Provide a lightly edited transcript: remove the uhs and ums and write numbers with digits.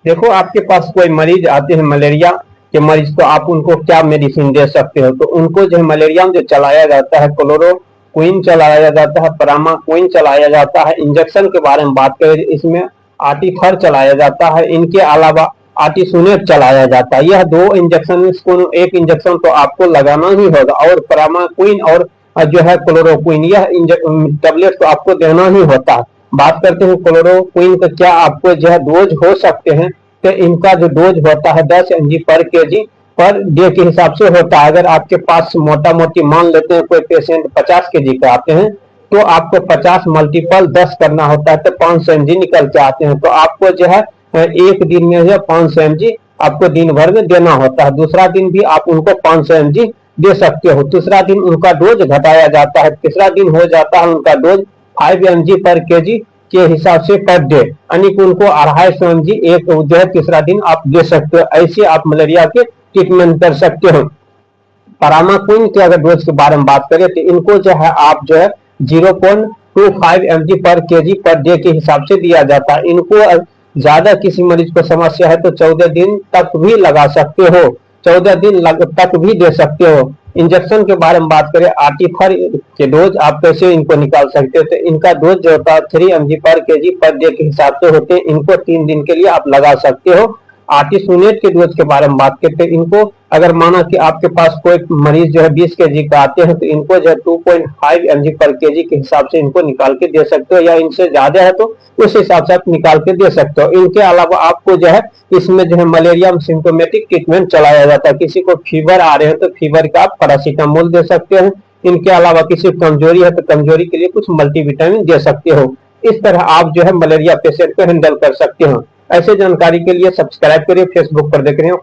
देखो, आपके पास कोई मरीज आते हैं मलेरिया के मरीज, तो आप उनको क्या मेडिसिन दे सकते हो? तो उनको जो है मलेरिया में जो चलाया जाता है क्लोरोक्विन चलाया जाता है, परामाक्विन चलाया जाता है। इंजेक्शन के बारे में बात करें, इसमें आर्टिफर चलाया जाता है। इनके अलावा आर्टिसुनेट चलाया जाता है। यह दो इंजेक्शन, इसको एक इंजेक्शन तो आपको लगाना ही होगा। और परामाक्विन और जो है क्लोरोक्विन, यह टेबलेट तो आपको देना ही होता है। बात करते हैं क्लोरोक्विन का क्या आपको जो है डोज हो सकते हैं? तो इनका जो डोज होता है 10 mg पर केजी पर डे के हिसाब से होता है। अगर आपके पास मोटा मोटी मान लेते हैं कोई पेशेंट 50 kg के आते हैं, तो आपको 50 मल्टीपल 10 करना होता है, तो 500 mg निकल के आते हैं। तो आपको जो है एक दिन में जो 500 mg आपको दिन भर में देना होता है। दूसरा दिन भी आप उनको 500 mg दे सकते हो। तीसरा दिन उनका डोज घटाया जाता है। तीसरा दिन हो जाता है उनका डोज 5 mg पर केजी के हिसाब से पर डे, यानी कि उनको 250 mg एक जो है तीसरा दिन आप दे सकते हो। ऐसे आप मलेरिया के ट्रीटमेंट कर सकते हो। परामाक्विन के अगर डोज के बारे में बात करें, तो इनको जो है आप जो है 0.25 mg पर केजी पर डे के हिसाब से दिया जाता है। इनको ज्यादा किसी मरीज को समस्या है तो 14 दिन तक भी लगा सकते हो, 14 दिन तक भी दे सकते हो। इंजेक्शन के बारे में बात करें, आर्टिफर के डोज आप कैसे इनको निकाल सकते हो? तो इनका डोज जो होता है 3 mg पर केजी पर डे के हिसाब से होते हैं। इनको 3 दिन के लिए आप लगा सकते हो। आर्टिसुनेट के डोज के बारे में बात करते हैं, इनको अगर माना कि आपके पास कोई मरीज जो है 20 kg का आते हैं, तो इनको जो है 2.5 mg पर केजी के हिसाब से इनको निकाल के दे सकते हो, या इनसे ज्यादा है तो उस हिसाब से आप निकाल के दे सकते हो। इनके अलावा आपको जो है इसमें जो है मलेरिया में सिम्टोमेटिक ट्रीटमेंट चलाया जाता है। किसी को फीवर आ रहे हैं तो फीवर का आप पैरासीटामोल दे सकते हैं। इनके अलावा किसी को कमजोरी है तो कमजोरी के लिए कुछ मल्टीविटामिन दे सकते हो। इस तरह आप जो है मलेरिया पेशेंट को हैंडल कर सकते हो। ऐसे जानकारी के लिए सब्सक्राइब करिए। फेसबुक पर देख रहे हो